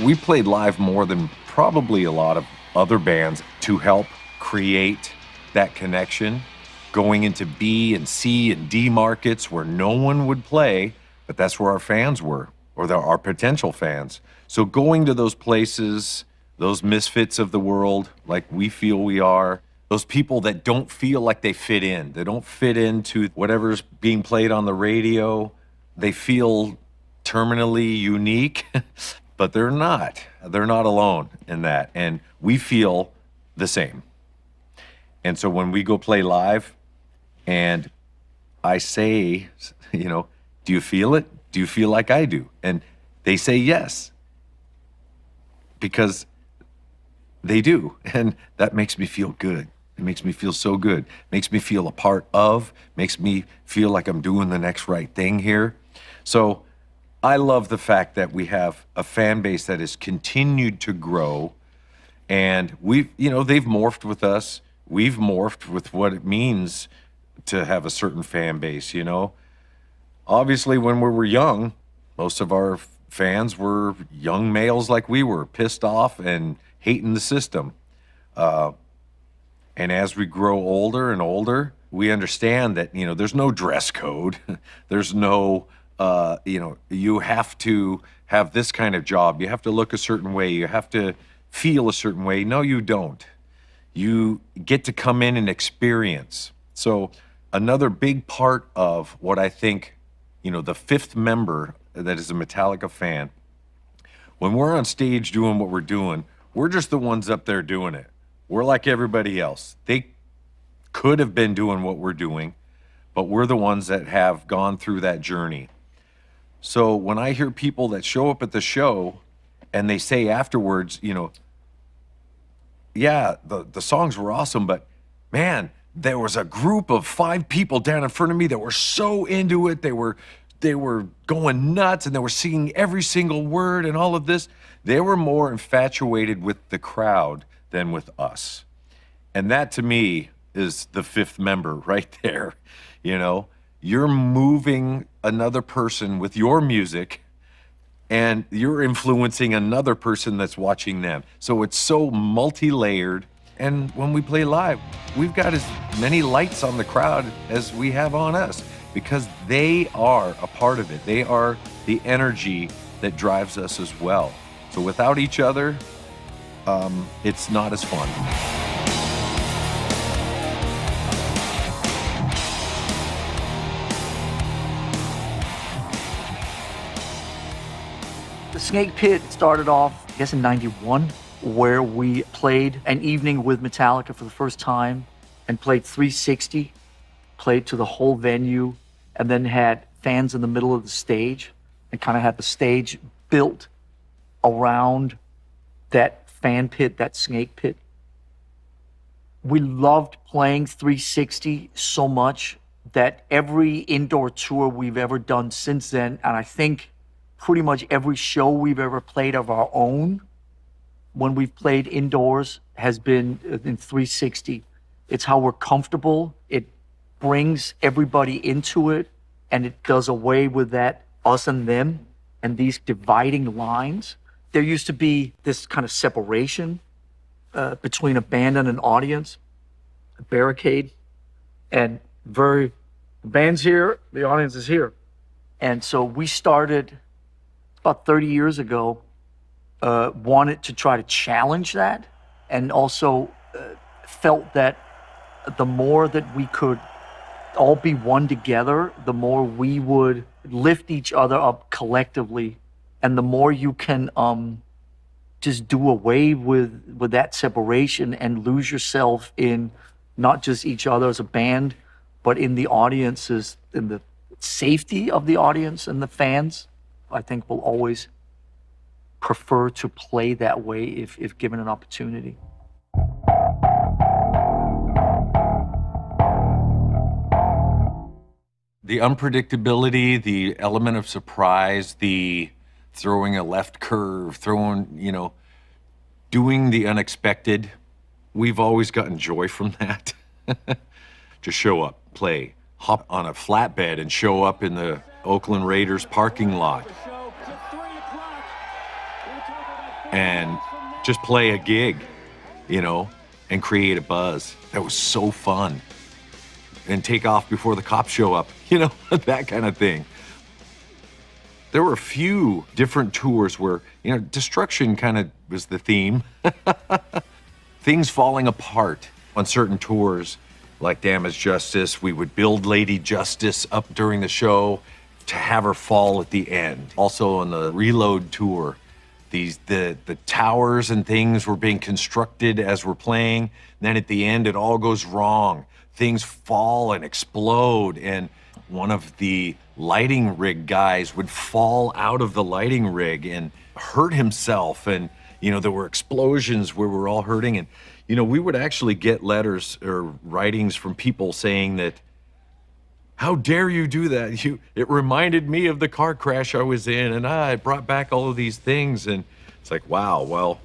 We played live more than probably a lot of other bands to help create that connection, going into B and C and D markets where no one would play, but that's where our fans were, or our potential fans. So going to those places, those misfits of the world, like we feel we are, those people that don't feel like they fit in, they don't fit into whatever's being played on the radio, they feel terminally unique, but they're not. They're not alone in that. And we feel the same. And so when we go play live and I say, you know, do you feel it? Do you feel like I do? And they say yes, because they do. And that makes me feel good. It makes me feel so good. Makes me feel a part of, makes me feel like I'm doing the next right thing here. So I love the fact that we have a fan base that has continued to grow, and we've, you know, they've morphed with us. We've morphed with what it means to have a certain fan base, you know. Obviously, when we were young, most of our fans were young males like we were, pissed off and hating the system. And as we grow older and older, we understand that, you know, there's no dress code. There's no, you know, you have to have this kind of job. You have to look a certain way. You have to feel a certain way. No, you don't. You get to come in and experience. So another big part of what I think, you know, the fifth member that is a Metallica fan, when we're on stage doing what we're doing, we're just the ones up there doing it. We're like everybody else. They could have been doing what we're doing, but we're the ones that have gone through that journey. So when I hear people that show up at the show and they say afterwards, you know, yeah, the songs were awesome, but man, there was a group of 5 people down in front of me that were so into it. They were going nuts, and they were singing every single word and all of this. They were more infatuated with the crowd than with us. And that to me is the fifth member right there. You know, you're moving another person with your music, and you're influencing another person that's watching them. So it's so multi-layered. And when we play live, we've got as many lights on the crowd as we have on us, because they are a part of it. They are the energy that drives us as well. So without each other, it's not as fun. The Snake Pit started off, I guess, in '91, where we played an evening with Metallica for the first time and played 360, played to the whole venue, and then had fans in the middle of the stage, and kind of had the stage built around that fan pit, that Snake Pit. We loved playing 360 so much that every indoor tour we've ever done since then, and I think pretty much every show we've ever played of our own, when we've played indoors, has been in 360. It's how we're comfortable. It brings everybody into it, and it does away with that us and them and these dividing lines. There used to be this kind of separation between a band and an audience, a barricade, and the band's here, the audience is here. And so we started about 30 years ago, wanted to try to challenge that, and also felt that the more that we could all be one together, the more we would lift each other up collectively, and the more you can just do away with that separation and lose yourself in not just each other as a band, but in the audiences, in the safety of the audience and the fans. I think we'll always prefer to play that way if given an opportunity. The unpredictability, the element of surprise, the throwing a left curve, you know, doing the unexpected. We've always gotten joy from that. Just show up, play, hop on a flatbed and show up in the Oakland Raiders parking lot. and just play a gig, you know, and create a buzz. That was so fun. And take off before the cops show up, you know, that kind of thing. There were a few different tours where, you know, destruction kind of was the theme. Things falling apart on certain tours, like Damage Justice. We would build Lady Justice up during the show to have her fall at the end. Also on the Reload tour, the towers and things were being constructed as we're playing. Then at the end, it all goes wrong. Things fall and explode, and one of the lighting rig guys would fall out of the lighting rig and hurt himself. And, you know, there were explosions where we're all hurting. And, you know, we would actually get letters or writings from people saying that, how dare you do that? It reminded me of the car crash I was in, and I brought back all of these things. And it's like, wow, well,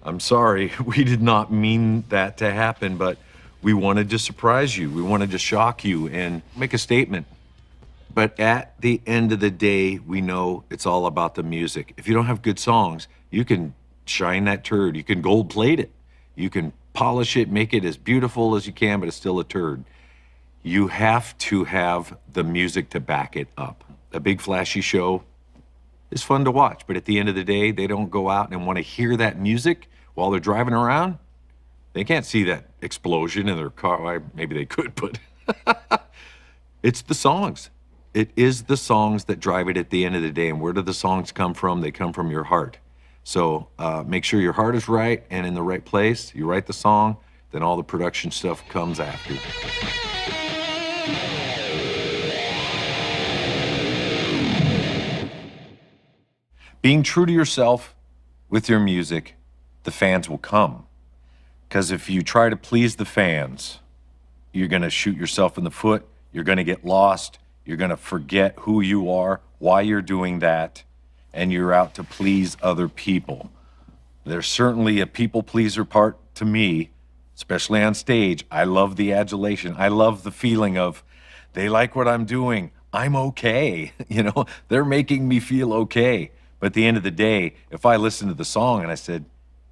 I'm sorry. We did not mean that to happen, but we wanted to surprise you. We wanted to shock you and make a statement. But at the end of the day, we know it's all about the music. If you don't have good songs, you can shine that turd. You can gold plate it. You can polish it, make it as beautiful as you can, but it's still a turd. You have to have the music to back it up. A big flashy show is fun to watch, but at the end of the day, they don't go out and want to hear that music while they're driving around. They can't see that explosion in their car. Well, maybe they could, but it's the songs. It is the songs that drive it at the end of the day. And where do the songs come from? They come from your heart. So make sure your heart is right and in the right place. You write the song, then all the production stuff comes after. Being true to yourself with your music, the fans will come. Because if you try to please the fans, you're going to shoot yourself in the foot. You're going to get lost. You're going to forget who you are, why you're doing that, and you're out to please other people. There's certainly a people pleaser part to me, especially on stage. I love the adulation. I love the feeling of they like what I'm doing. I'm okay. You know, they're making me feel okay. But at the end of the day, if I listen to the song and I said,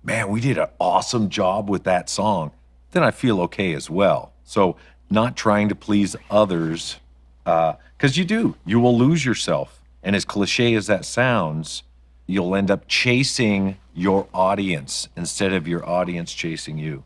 man, we did an awesome job with that song, then I feel okay as well. So not trying to please others, because you will lose yourself. And as cliche as that sounds, you'll end up chasing your audience instead of your audience chasing you.